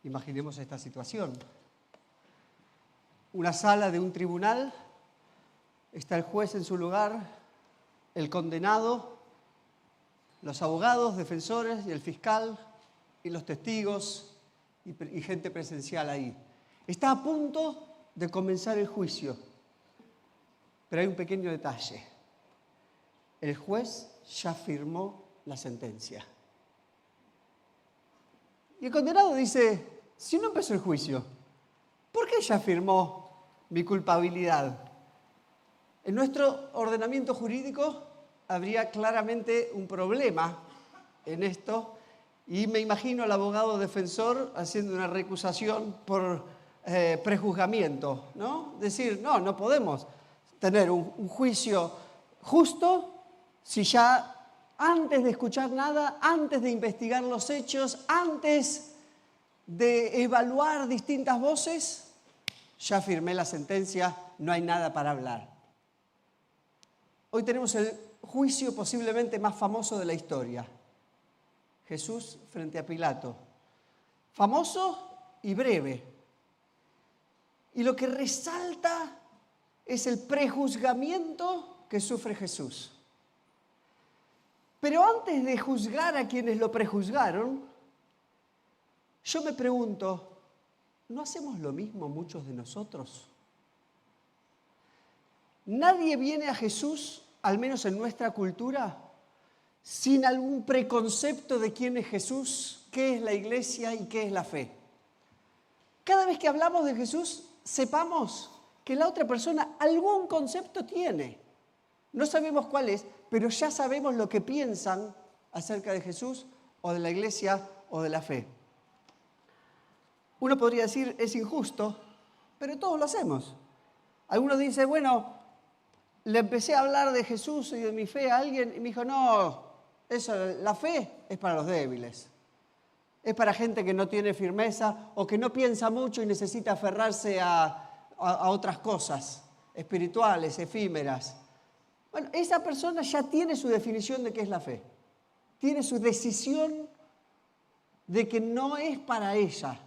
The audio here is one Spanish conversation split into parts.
Imaginemos esta situación. Una sala de un tribunal, está el juez en su lugar, el condenado, los abogados, defensores y el fiscal y los testigos y gente presencial ahí. Está a punto de comenzar el juicio, pero hay un pequeño detalle. El juez ya firmó la sentencia. Y el condenado dice, si no empezó el juicio, ¿por qué ya firmó mi culpabilidad? En nuestro ordenamiento jurídico habría claramente un problema en esto y me imagino al abogado defensor haciendo una recusación por prejuzgamiento, ¿no? Decir, no podemos tener un juicio justo si ya antes de escuchar nada, antes de investigar los hechos, antes de evaluar distintas voces, ya firmé la sentencia, no hay nada para hablar. Hoy tenemos el juicio posiblemente más famoso de la historia. Jesús frente a Pilato. Famoso y breve. Y lo que resalta es el prejuzgamiento que sufre Jesús. Pero antes de juzgar a quienes lo prejuzgaron, yo me pregunto, ¿no hacemos lo mismo muchos de nosotros? Nadie viene a Jesús, al menos en nuestra cultura, sin algún preconcepto de quién es Jesús, qué es la iglesia y qué es la fe. Cada vez que hablamos de Jesús, sepamos que la otra persona algún concepto tiene. No sabemos cuál es, pero ya sabemos lo que piensan acerca de Jesús o de la iglesia o de la fe. Uno podría decir, es injusto, pero todos lo hacemos. Algunos dicen, bueno, le empecé a hablar de Jesús y de mi fe a alguien y me dijo, no, la fe es para los débiles. Es para gente que no tiene firmeza o que no piensa mucho y necesita aferrarse a otras cosas espirituales, efímeras. Bueno, esa persona ya tiene su definición de qué es la fe. Tiene su decisión de que no es para ella.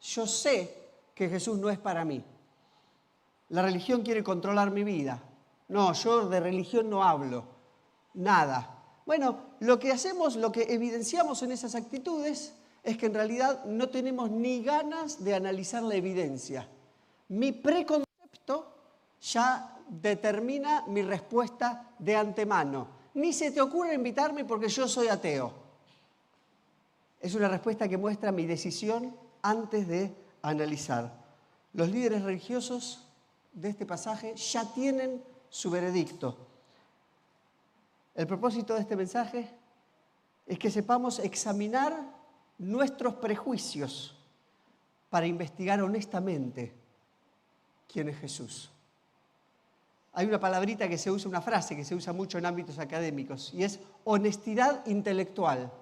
Yo sé que Jesús no es para mí. La religión quiere controlar mi vida. No, yo de religión no hablo. Nada. Bueno, lo que hacemos, lo que evidenciamos en esas actitudes es que en realidad no tenemos ni ganas de analizar la evidencia. Mi preconcepto ya determina mi respuesta de antemano. Ni se te ocurre invitarme porque yo soy ateo. Es una respuesta que muestra mi decisión antes de analizar. Los líderes religiosos de este pasaje ya tienen su veredicto. El propósito de este mensaje es que sepamos examinar nuestros prejuicios para investigar honestamente quién es Jesús. Hay una palabrita que se usa, una frase que se usa mucho en ámbitos académicos y es honestidad intelectual.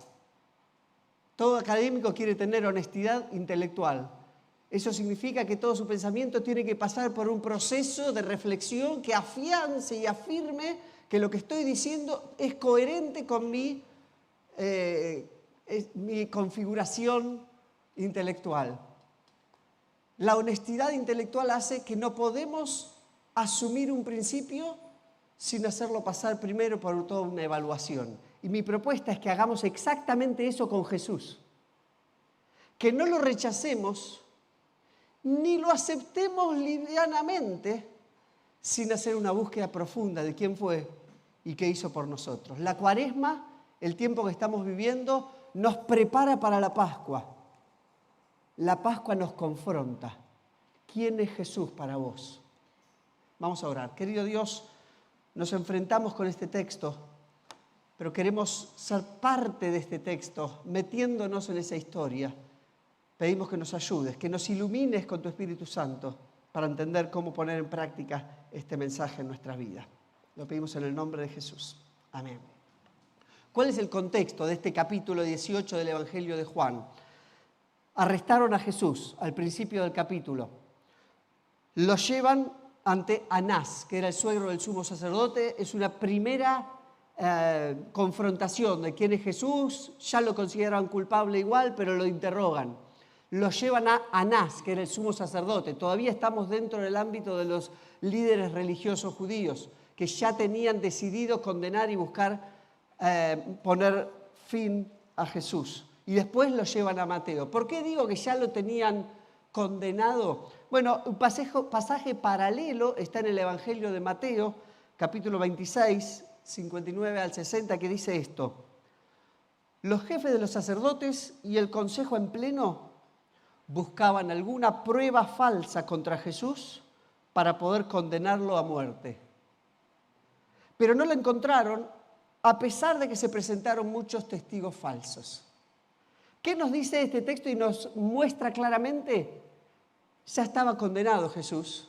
Todo académico quiere tener honestidad intelectual. Eso significa que todo su pensamiento tiene que pasar por un proceso de reflexión que afiance y afirme que lo que estoy diciendo es coherente con mi configuración intelectual. La honestidad intelectual hace que no podemos asumir un principio sin hacerlo pasar primero por toda una evaluación. Y mi propuesta es que hagamos exactamente eso con Jesús. Que no lo rechacemos ni lo aceptemos livianamente sin hacer una búsqueda profunda de quién fue y qué hizo por nosotros. La Cuaresma, el tiempo que estamos viviendo, nos prepara para la Pascua. La Pascua nos confronta. ¿Quién es Jesús para vos? Vamos a orar. Querido Dios, nos enfrentamos con este texto, pero queremos ser parte de este texto, metiéndonos en esa historia. Pedimos que nos ayudes, que nos ilumines con tu Espíritu Santo para entender cómo poner en práctica este mensaje en nuestra vida. Lo pedimos en el nombre de Jesús. Amén. ¿Cuál es el contexto de este capítulo 18 del Evangelio de Juan? Arrestaron a Jesús al principio del capítulo. Lo llevan ante Anás, que era el suegro del sumo sacerdote. Es una primera confrontación de quién es Jesús. Ya lo consideran culpable igual, pero lo interrogan. Los llevan a Anás, que era el sumo sacerdote. Todavía estamos dentro del ámbito de los líderes religiosos judíos, que ya tenían decidido condenar y buscar poner fin a Jesús. Y después lo llevan a Mateo. ¿Por qué digo que ya lo tenían condenado? Bueno, un pasaje paralelo está en el Evangelio de Mateo, capítulo 26, 59 al 60, que dice esto. Los jefes de los sacerdotes y el consejo en pleno buscaban alguna prueba falsa contra Jesús para poder condenarlo a muerte. Pero no lo encontraron, a pesar de que se presentaron muchos testigos falsos. ¿Qué nos dice este texto y nos muestra claramente? Ya estaba condenado Jesús.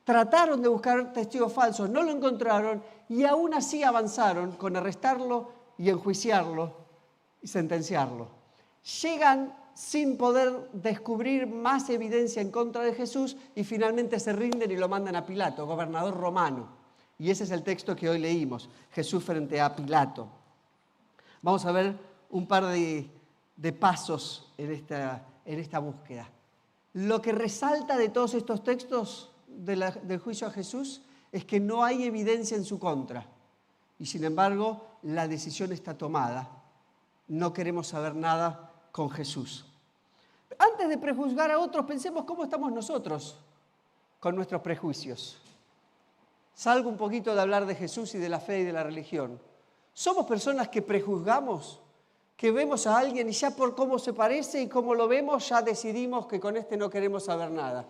Trataron de buscar testigos falsos, no lo encontraron y aún así avanzaron con arrestarlo y enjuiciarlo y sentenciarlo. Llegan sin poder descubrir más evidencia en contra de Jesús y finalmente se rinden y lo mandan a Pilato, gobernador romano. Y ese es el texto que hoy leímos, Jesús frente a Pilato. Vamos a ver un par de pasos en esta búsqueda. Lo que resalta de todos estos textos del juicio a Jesús es que no hay evidencia en su contra. Y sin embargo, la decisión está tomada. No queremos saber nada con Jesús. Antes de prejuzgar a otros, pensemos cómo estamos nosotros con nuestros prejuicios. Salgo un poquito de hablar de Jesús y de la fe y de la religión. ¿Somos personas que prejuzgamos? Que vemos a alguien y ya por cómo se parece y cómo lo vemos, ya decidimos que con este no queremos saber nada.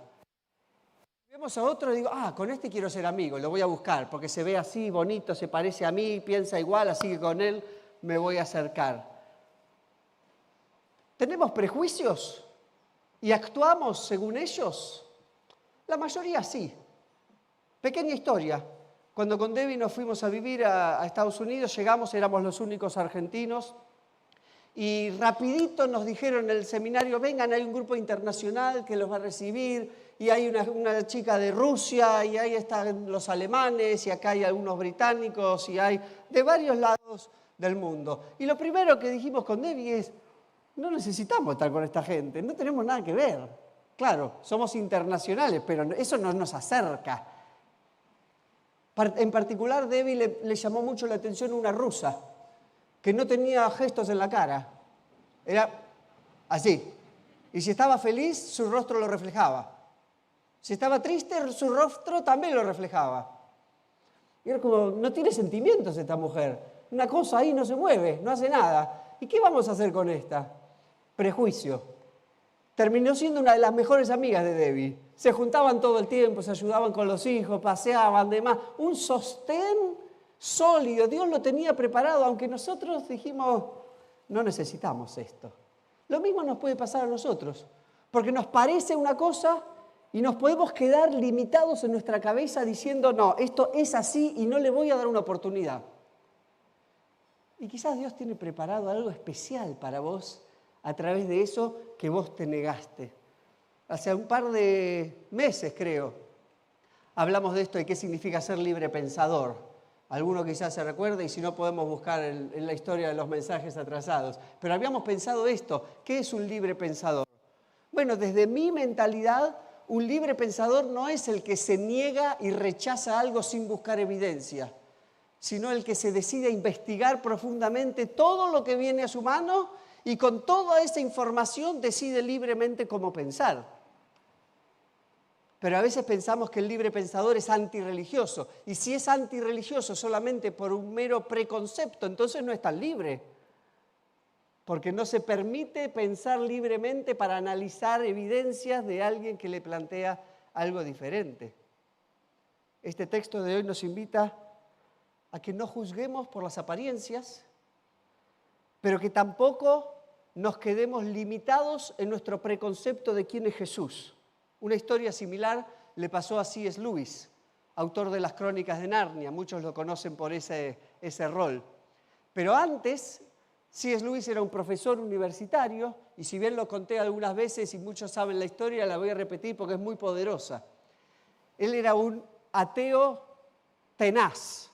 Vemos a otro y digo, con este quiero ser amigo, lo voy a buscar, porque se ve así, bonito, se parece a mí, piensa igual, así que con él me voy a acercar. ¿Tenemos prejuicios y actuamos según ellos? La mayoría sí. Pequeña historia. Cuando con Debbie nos fuimos a vivir a Estados Unidos, llegamos, éramos los únicos argentinos, y rapidito nos dijeron en el seminario, vengan, hay un grupo internacional que los va a recibir, y hay una chica de Rusia, y ahí están los alemanes, y acá hay algunos británicos, y hay de varios lados del mundo. Y lo primero que dijimos con Debbie es, no necesitamos estar con esta gente, no tenemos nada que ver. Claro, somos internacionales, pero eso no nos acerca. En particular, Debbie le llamó mucho la atención una rusa, que no tenía gestos en la cara. Era así. Y si estaba feliz, su rostro lo reflejaba. Si estaba triste, su rostro también lo reflejaba. Y era como, no tiene sentimientos esta mujer. Una cosa ahí no se mueve, no hace nada. ¿Y qué vamos a hacer con esta? Prejuicio. Terminó siendo una de las mejores amigas de Debbie. Se juntaban todo el tiempo, se ayudaban con los hijos, paseaban, demás. Un sostén sólido. Dios lo tenía preparado, aunque nosotros dijimos, no necesitamos esto. Lo mismo nos puede pasar a nosotros, porque nos parece una cosa y nos podemos quedar limitados en nuestra cabeza diciendo, no, esto es así y no le voy a dar una oportunidad. Y quizás Dios tiene preparado algo especial para vos a través de eso que vos te negaste. Hace un par de meses, creo, hablamos de esto de qué significa ser libre pensador. Alguno quizás se recuerde y si no podemos buscar en la historia de los mensajes atrasados. Pero habíamos pensado esto, ¿qué es un libre pensador? Bueno, desde mi mentalidad, un libre pensador no es el que se niega y rechaza algo sin buscar evidencia, sino el que se decide a investigar profundamente todo lo que viene a su mano y con toda esa información decide libremente cómo pensar. Pero a veces pensamos que el libre pensador es antirreligioso. Y si es antirreligioso solamente por un mero preconcepto, entonces no es tan libre. Porque no se permite pensar libremente para analizar evidencias de alguien que le plantea algo diferente. Este texto de hoy nos invita a que no juzguemos por las apariencias, pero que tampoco nos quedemos limitados en nuestro preconcepto de quién es Jesús. Una historia similar le pasó a C.S. Lewis, autor de las Crónicas de Narnia. Muchos lo conocen por ese rol. Pero antes, C.S. Lewis era un profesor universitario, y si bien lo conté algunas veces y muchos saben la historia, la voy a repetir porque es muy poderosa. Él era un ateo tenaz,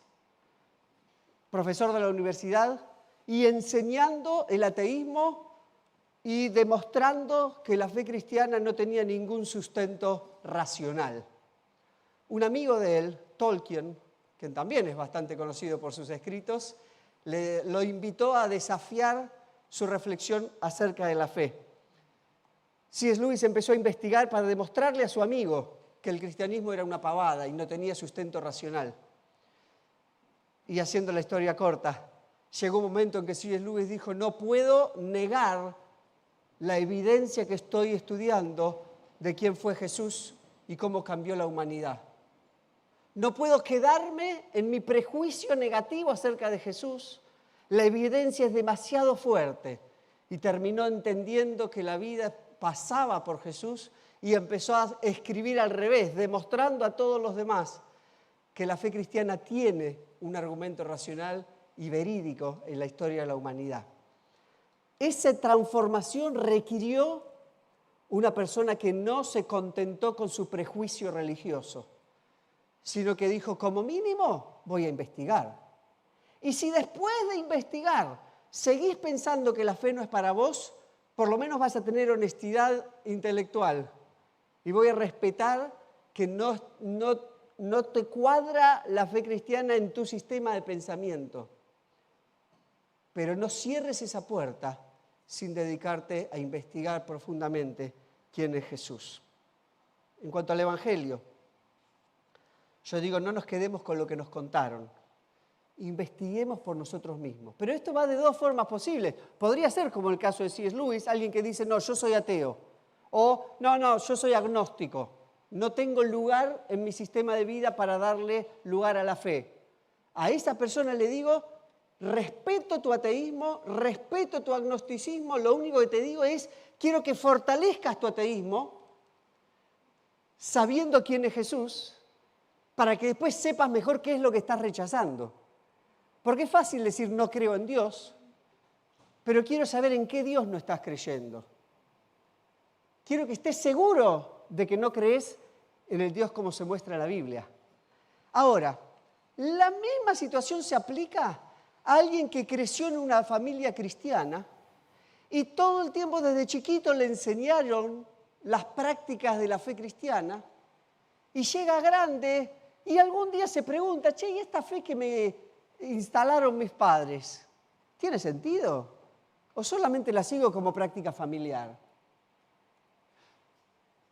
profesor de la universidad, y enseñando el ateísmo y demostrando que la fe cristiana no tenía ningún sustento racional. Un amigo de él, Tolkien, que también es bastante conocido por sus escritos, lo invitó a desafiar su reflexión acerca de la fe. C.S. Lewis empezó a investigar para demostrarle a su amigo que el cristianismo era una pavada y no tenía sustento racional. Y haciendo la historia corta, llegó un momento en que C.S. Lewis dijo: no puedo negar la evidencia que estoy estudiando de quién fue Jesús y cómo cambió la humanidad. No puedo quedarme en mi prejuicio negativo acerca de Jesús. La evidencia es demasiado fuerte. Y terminó entendiendo que la vida pasaba por Jesús y empezó a escribir al revés, demostrando a todos los demás que la fe cristiana tiene un argumento racional y verídico en la historia de la humanidad. Esa transformación requirió una persona que no se contentó con su prejuicio religioso, sino que dijo: como mínimo voy a investigar. Y si después de investigar seguís pensando que la fe no es para vos, por lo menos vas a tener honestidad intelectual. Y voy a respetar que no te cuadra la fe cristiana en tu sistema de pensamiento. Pero no cierres esa puerta sin dedicarte a investigar profundamente quién es Jesús. En cuanto al Evangelio, yo digo, no nos quedemos con lo que nos contaron. Investiguemos por nosotros mismos. Pero esto va de dos formas posibles. Podría ser, como el caso de C.S. Lewis, alguien que dice: no, yo soy ateo. O no, yo soy agnóstico. No tengo lugar en mi sistema de vida para darle lugar a la fe. A esa persona le digo: respeto tu ateísmo, respeto tu agnosticismo. Lo único que te digo es: quiero que fortalezcas tu ateísmo sabiendo quién es Jesús, para que después sepas mejor qué es lo que estás rechazando. Porque es fácil decir no creo en Dios, pero quiero saber en qué Dios no estás creyendo. Quiero que estés seguro de que no crees en el Dios como se muestra en la Biblia. Ahora, la misma situación se aplica a alguien que creció en una familia cristiana y todo el tiempo desde chiquito le enseñaron las prácticas de la fe cristiana y llega grande y algún día se pregunta: che, ¿y esta fe que me instalaron mis padres, tiene sentido? ¿O solamente la sigo como práctica familiar?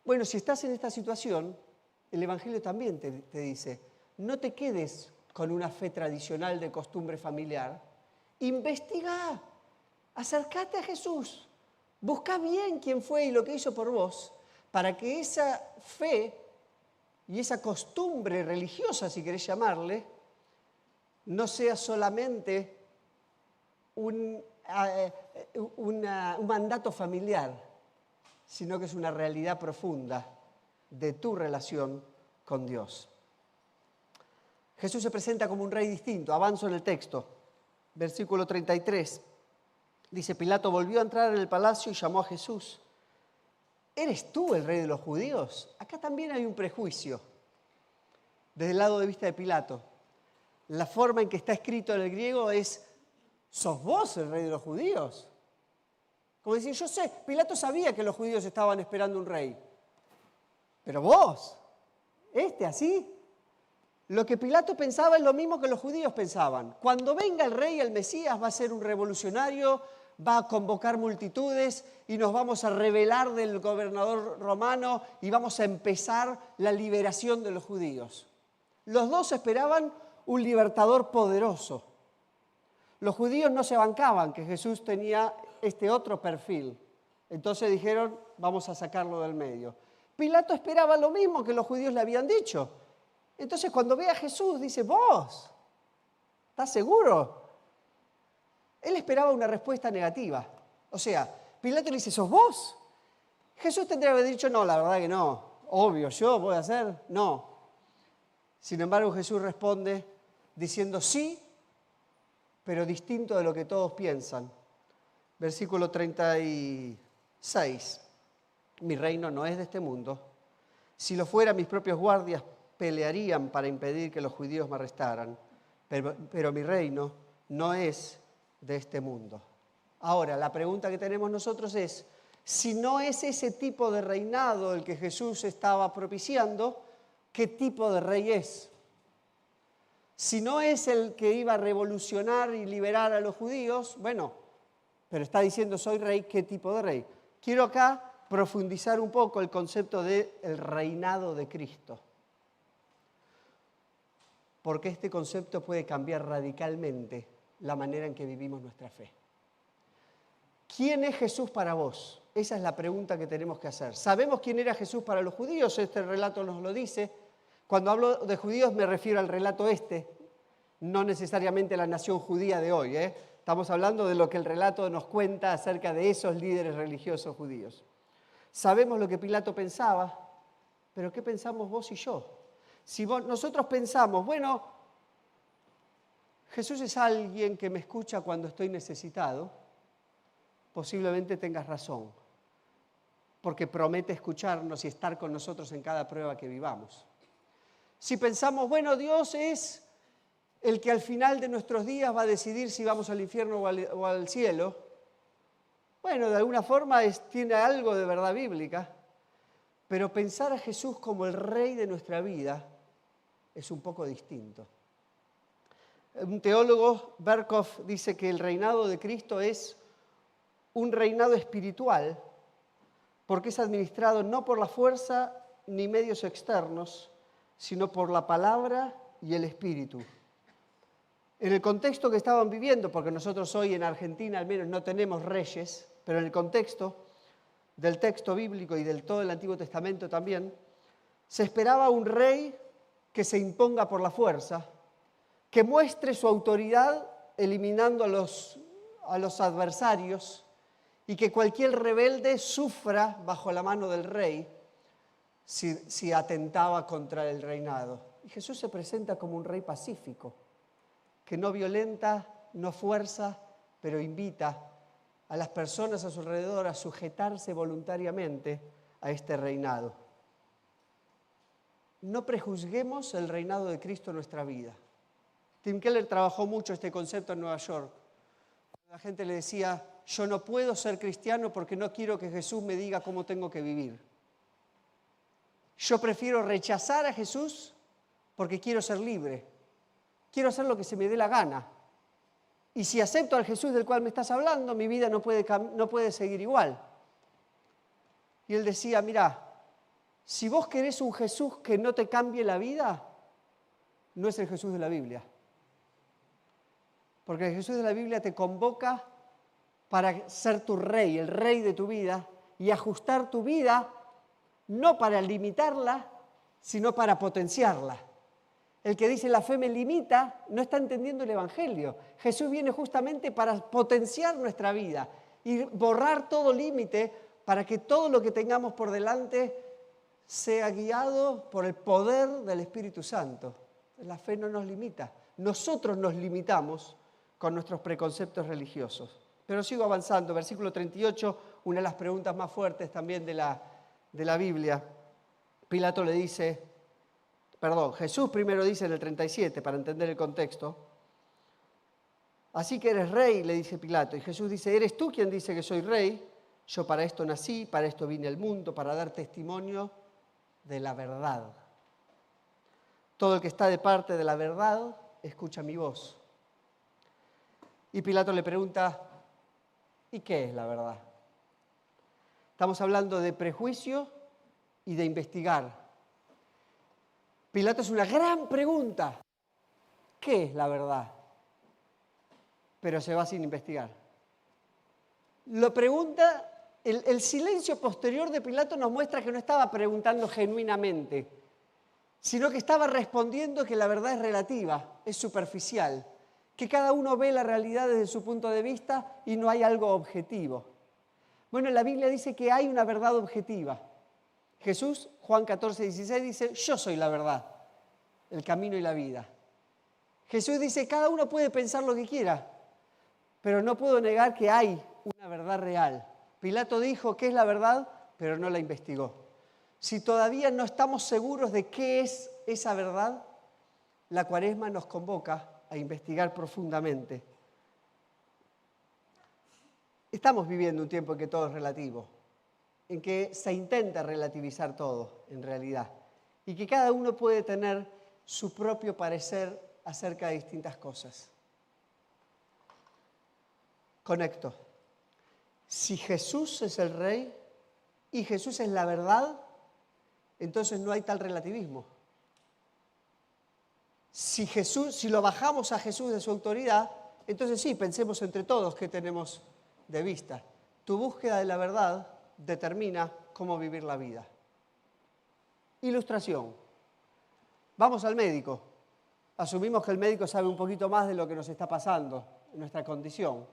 Bueno, si estás en esta situación, el Evangelio también te dice: no te quedes con una fe tradicional de costumbre familiar. Investiga, acércate a Jesús, busca bien quién fue y lo que hizo por vos, para que esa fe y esa costumbre religiosa, si querés llamarle, no sea solamente un mandato familiar, sino que es una realidad profunda de tu relación con Dios. Jesús se presenta como un rey distinto. Avanzo en el texto. Versículo 33. Dice: Pilato volvió a entrar en el palacio y llamó a Jesús. ¿Eres tú el rey de los judíos? Acá también hay un prejuicio desde el lado de vista de Pilato. La forma en que está escrito en el griego es: ¿sos vos el rey de los judíos? Como decir, yo sé, Pilato sabía que los judíos estaban esperando un rey. Pero vos, así. Lo que Pilato pensaba es lo mismo que los judíos pensaban. Cuando venga el rey, el Mesías, va a ser un revolucionario, va a convocar multitudes y nos vamos a rebelar del gobernador romano y vamos a empezar la liberación de los judíos. Los dos esperaban un libertador poderoso. Los judíos no se bancaban que Jesús tenía este otro perfil. Entonces dijeron: vamos a sacarlo del medio. Pilato esperaba lo mismo que los judíos le habían dicho. Entonces cuando ve a Jesús dice: ¿vos? ¿Estás seguro? Él esperaba una respuesta negativa. O sea, Pilato le dice: ¿sos vos? Jesús tendría que haber dicho: no, la verdad que no. Obvio, ¿yo voy a hacer? No. Sin embargo, Jesús responde diciendo: sí, pero distinto de lo que todos piensan. Versículo 36. Mi reino no es de este mundo. Si lo fuera, mis propios guardias pelearían para impedir que los judíos me arrestaran. Pero mi reino no es de este mundo. Ahora, la pregunta que tenemos nosotros es, si no es ese tipo de reinado el que Jesús estaba propiciando, ¿qué tipo de rey es? Si no es el que iba a revolucionar y liberar a los judíos, bueno, pero está diciendo soy rey, ¿qué tipo de rey? Quiero acá profundizar un poco el concepto del reinado de Cristo, porque este concepto puede cambiar radicalmente la manera en que vivimos nuestra fe. ¿Quién es Jesús para vos? Esa es la pregunta que tenemos que hacer. ¿Sabemos quién era Jesús para los judíos? Este relato nos lo dice. Cuando hablo de judíos me refiero al relato no necesariamente la nación judía de hoy. Estamos hablando de lo que el relato nos cuenta acerca de esos líderes religiosos judíos. Sabemos lo que Pilato pensaba, pero ¿qué pensamos vos y yo? Si nosotros pensamos, bueno, Jesús es alguien que me escucha cuando estoy necesitado, posiblemente tengas razón, porque promete escucharnos y estar con nosotros en cada prueba que vivamos. Si pensamos, bueno, Dios es el que al final de nuestros días va a decidir si vamos al infierno o al cielo, bueno, de alguna forma tiene algo de verdad bíblica, pero pensar a Jesús como el rey de nuestra vida es un poco distinto. Un teólogo, Berkhoff, dice que el reinado de Cristo es un reinado espiritual porque es administrado no por la fuerza ni medios externos, sino por la palabra y el espíritu. En el contexto que estaban viviendo, porque nosotros hoy en Argentina al menos no tenemos reyes, pero en el contexto del texto bíblico y del todo el Antiguo Testamento también, se esperaba un rey que se imponga por la fuerza, que muestre su autoridad eliminando a los adversarios y que cualquier rebelde sufra bajo la mano del rey si atentaba contra el reinado. Y Jesús se presenta como un rey pacífico, que no violenta, no fuerza, pero invita a las personas a su alrededor a sujetarse voluntariamente a este reinado. No prejuzguemos el reinado de Cristo en nuestra vida. Tim Keller trabajó mucho este concepto en Nueva York. La gente le decía, yo no puedo ser cristiano porque no quiero que Jesús me diga cómo tengo que vivir. Yo prefiero rechazar a Jesús porque quiero ser libre. Quiero hacer lo que se me dé la gana. Y si acepto al Jesús del cual me estás hablando, mi vida no puede seguir igual. Y él decía, mirá, si vos querés un Jesús que no te cambie la vida, no es el Jesús de la Biblia. Porque el Jesús de la Biblia te convoca para ser tu rey, el rey de tu vida, y ajustar tu vida no para limitarla, sino para potenciarla. El que dice la fe me limita no está entendiendo el Evangelio. Jesús viene justamente para potenciar nuestra vida y borrar todo límite para que todo lo que tengamos por delante sea guiado por el poder del Espíritu Santo. La fe no nos limita. Nosotros nos limitamos con nuestros preconceptos religiosos. Pero sigo avanzando. Versículo 38, una de las preguntas más fuertes también de la Biblia. Pilato le dice, Jesús primero dice en el 37, para entender el contexto. Así que eres rey, le dice Pilato. Y Jesús dice, ¿eres tú quien dice que soy rey? Yo para esto nací, para esto vine al mundo, para dar testimonio de la verdad. Todo el que está de parte de la verdad, escucha mi voz. Y Pilato le pregunta, ¿y qué es la verdad? Estamos hablando de prejuicio y de investigar. Pilato es una gran pregunta. ¿Qué es la verdad? Pero se va sin investigar. Lo pregunta, el silencio posterior de Pilato nos muestra que no estaba preguntando genuinamente, sino que estaba respondiendo que la verdad es relativa, es superficial, que cada uno ve la realidad desde su punto de vista y no hay algo objetivo. Bueno, la Biblia dice que hay una verdad objetiva. Jesús, Juan 14, 16, dice, yo soy la verdad, el camino y la vida. Jesús dice, cada uno puede pensar lo que quiera, pero no puedo negar que hay una verdad real. Pilato dijo qué es la verdad, pero no la investigó. Si todavía no estamos seguros de qué es esa verdad, la Cuaresma nos convoca a investigar profundamente. estamos viviendo un tiempo en que todo es relativo, en que se intenta relativizar todo, en realidad, y que cada uno puede tener su propio parecer acerca de distintas cosas. Conecto. Si Jesús es el Rey y Jesús es la verdad, entonces no hay tal relativismo. Si lo bajamos a Jesús de su autoridad, entonces sí, pensemos entre todos qué tenemos de vista. Tu búsqueda de la verdad determina cómo vivir la vida. Ilustración. Vamos al médico. Asumimos que el médico sabe un poquito más de lo que nos está pasando en nuestra condición.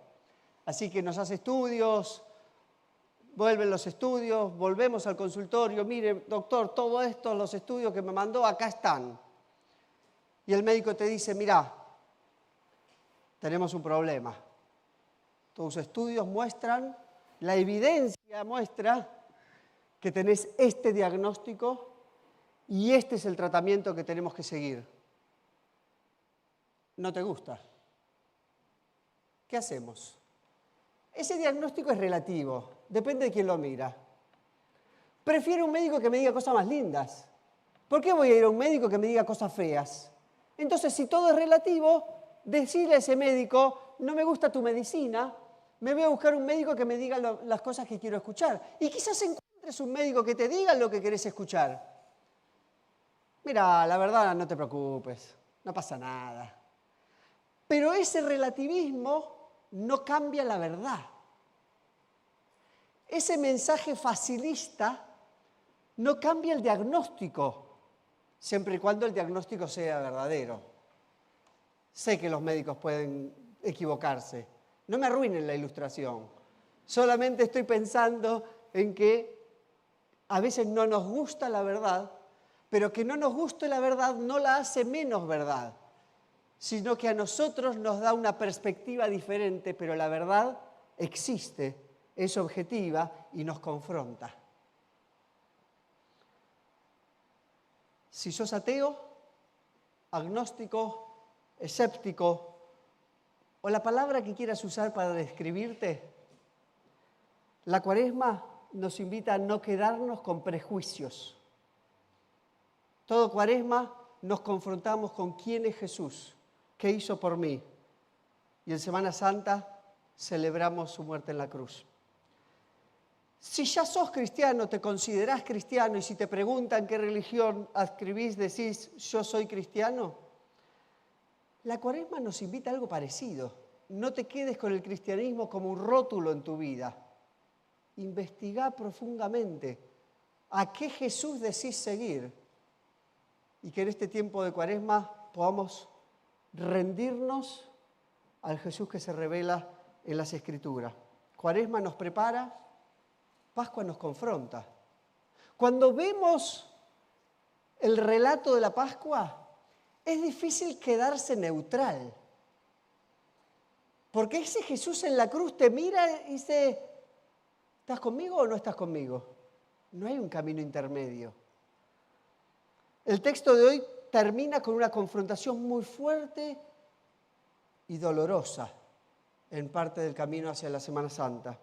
Así que nos hace estudios, vuelven los estudios, volvemos al consultorio. Mire, doctor, todos estos, los estudios que me mandó, acá están. Y el médico te dice, mirá, tenemos un problema. Tus estudios muestran, la evidencia muestra que tenés este diagnóstico y este es el tratamiento que tenemos que seguir. ¿No te gusta? ¿Qué hacemos? Ese diagnóstico es relativo, depende de quién lo mira. Prefiero un médico que me diga cosas más lindas. ¿Por qué voy a ir a un médico que me diga cosas feas? Entonces, si todo es relativo, decirle a ese médico, no me gusta tu medicina, me voy a buscar un médico que me diga las cosas que quiero escuchar. Y quizás encuentres un médico que te diga lo que querés escuchar. Mira, la verdad, no te preocupes, no pasa nada. Pero ese relativismo no cambia la verdad. Ese mensaje facilista no cambia el diagnóstico, siempre y cuando el diagnóstico sea verdadero. Sé que los médicos pueden equivocarse. No me arruinen la ilustración. Solamente estoy pensando en que a veces no nos gusta la verdad, pero que no nos guste la verdad no la hace menos verdad, sino que a nosotros nos da una perspectiva diferente, pero la verdad existe, es objetiva y nos confronta. Si sos ateo, agnóstico, escéptico, o la palabra que quieras usar para describirte, la Cuaresma nos invita a no quedarnos con prejuicios. Todo Cuaresma nos confrontamos con quién es Jesús, qué hizo por mí. Y en Semana Santa celebramos su muerte en la cruz. Si ya sos cristiano, te considerás cristiano y si te preguntan qué religión adscribís, decís, yo soy cristiano. La Cuaresma nos invita a algo parecido. No te quedes con el cristianismo como un rótulo en tu vida. Investigá profundamente a qué Jesús decís seguir y que en este tiempo de Cuaresma podamos rendirnos al Jesús que se revela en las Escrituras. Cuaresma nos prepara, Pascua nos confronta. Cuando vemos el relato de la Pascua, es difícil quedarse neutral. Porque ese Jesús en la cruz te mira y dice, ¿estás conmigo o no estás conmigo? No hay un camino intermedio. El texto de hoy termina con una confrontación muy fuerte y dolorosa en parte del camino hacia la Semana Santa.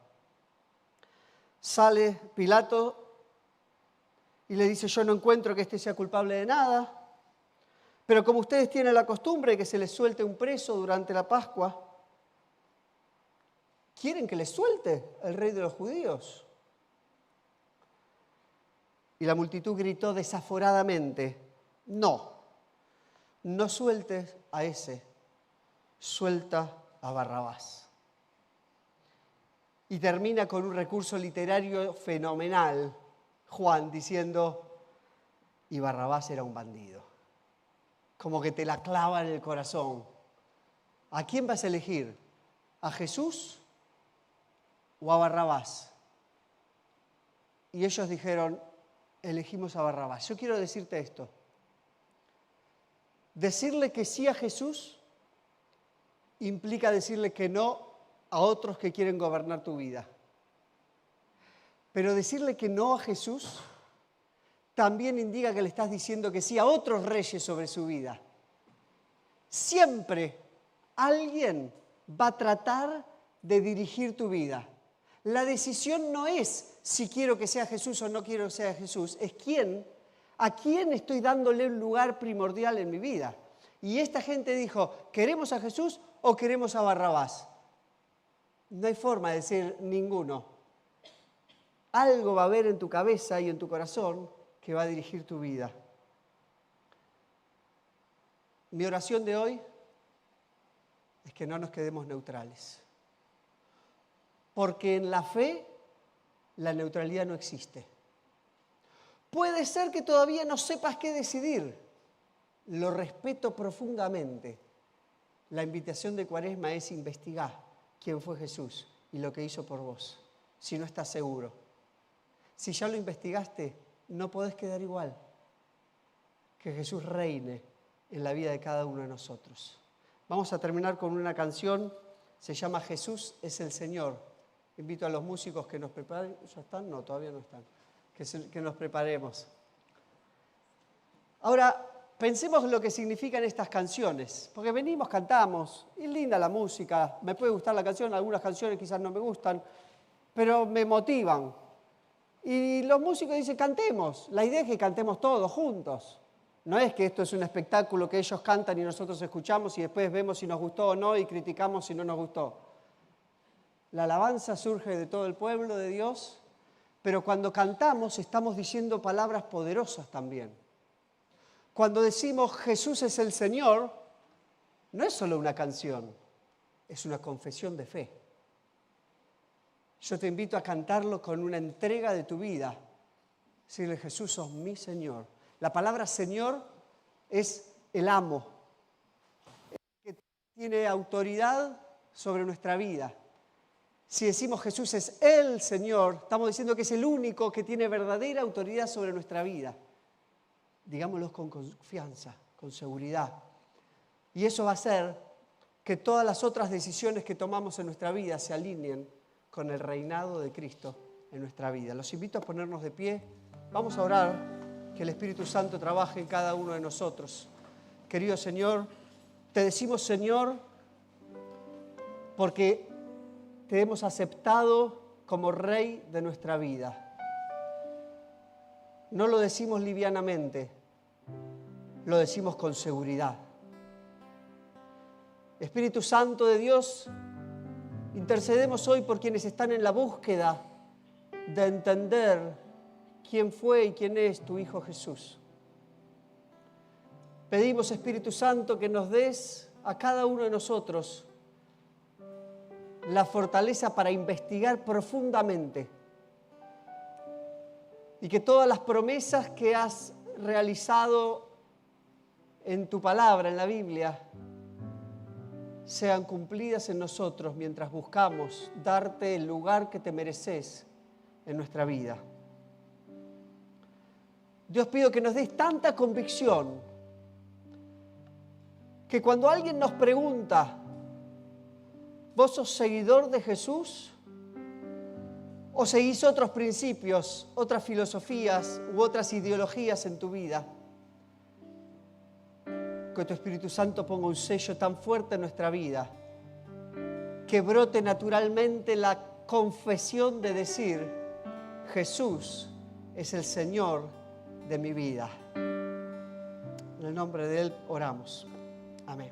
Sale Pilato y le dice, yo no encuentro que este sea culpable de nada, pero como ustedes tienen la costumbre de que se les suelte un preso durante la Pascua, ¿quieren que les suelte el rey de los judíos? Y la multitud gritó desaforadamente, no sueltes a ese, suelta a Barrabás. Y termina con un recurso literario fenomenal, Juan, diciendo, y Barrabás era un bandido. Como que te la clava en el corazón. ¿A quién vas a elegir? ¿A Jesús o a Barrabás? Y ellos dijeron, elegimos a Barrabás. Yo quiero decirte esto. Decirle que sí a Jesús implica decirle que no a otros que quieren gobernar tu vida. Pero decirle que no a Jesús también indica que le estás diciendo que sí a otros reyes sobre su vida. Siempre alguien va a tratar de dirigir tu vida. La decisión no es si quiero que sea Jesús o no quiero que sea Jesús, es a quién estoy dándole un lugar primordial en mi vida. Y esta gente dijo, ¿queremos a Jesús o queremos a Barrabás? No hay forma de decir ninguno. Algo va a haber en tu cabeza y en tu corazón que va a dirigir tu vida. Mi oración de hoy es que no nos quedemos neutrales. Porque en la fe la neutralidad no existe. Puede ser que todavía no sepas qué decidir. Lo respeto profundamente. La invitación de Cuaresma es investigar quién fue Jesús y lo que hizo por vos, si no estás seguro. Si ya lo investigaste, no podés quedar igual. Que Jesús reine en la vida de cada uno de nosotros. Vamos a terminar con una canción, se llama Jesús es el Señor. Invito a los músicos que nos preparen. ¿Ya están? No, todavía no están. Que nos preparemos. Ahora, pensemos lo que significan estas canciones. Porque venimos, cantamos, y linda la música, me puede gustar la canción, algunas canciones quizás no me gustan, pero me motivan. Y los músicos dicen, cantemos. La idea es que cantemos todos juntos. No es que esto es un espectáculo que ellos cantan y nosotros escuchamos y después vemos si nos gustó o no y criticamos si no nos gustó. La alabanza surge de todo el pueblo de Dios, pero cuando cantamos estamos diciendo palabras poderosas también. Cuando decimos Jesús es el Señor, no es solo una canción, es una confesión de fe. Yo te invito a cantarlo con una entrega de tu vida. Decirle, Jesús, sos mi Señor. La palabra Señor es el amo, el que tiene autoridad sobre nuestra vida. Si decimos Jesús es el Señor, estamos diciendo que es el único que tiene verdadera autoridad sobre nuestra vida. Digámoslo con confianza, con seguridad. Y eso va a hacer que todas las otras decisiones que tomamos en nuestra vida se alineen con el reinado de Cristo en nuestra vida. Los invito a ponernos de pie. Vamos a orar. Que el Espíritu Santo trabaje en cada uno de nosotros. Querido Señor, te decimos Señor porque te hemos aceptado como Rey de nuestra vida. No lo decimos livianamente, lo decimos con seguridad. Espíritu Santo de Dios, intercedemos hoy por quienes están en la búsqueda de entender quién fue y quién es tu Hijo Jesús. Pedimos, Espíritu Santo, que nos des a cada uno de nosotros la fortaleza para investigar profundamente y que todas las promesas que has realizado en tu palabra, en la Biblia, sean cumplidas en nosotros mientras buscamos darte el lugar que te mereces en nuestra vida. Dios, pido que nos des tanta convicción que cuando alguien nos pregunta, ¿vos sos seguidor de Jesús? ¿O seguís otros principios, otras filosofías u otras ideologías en tu vida? Que tu Espíritu Santo ponga un sello tan fuerte en nuestra vida que brote naturalmente la confesión de decir, Jesús es el Señor de mi vida. En el nombre de Él oramos. Amén.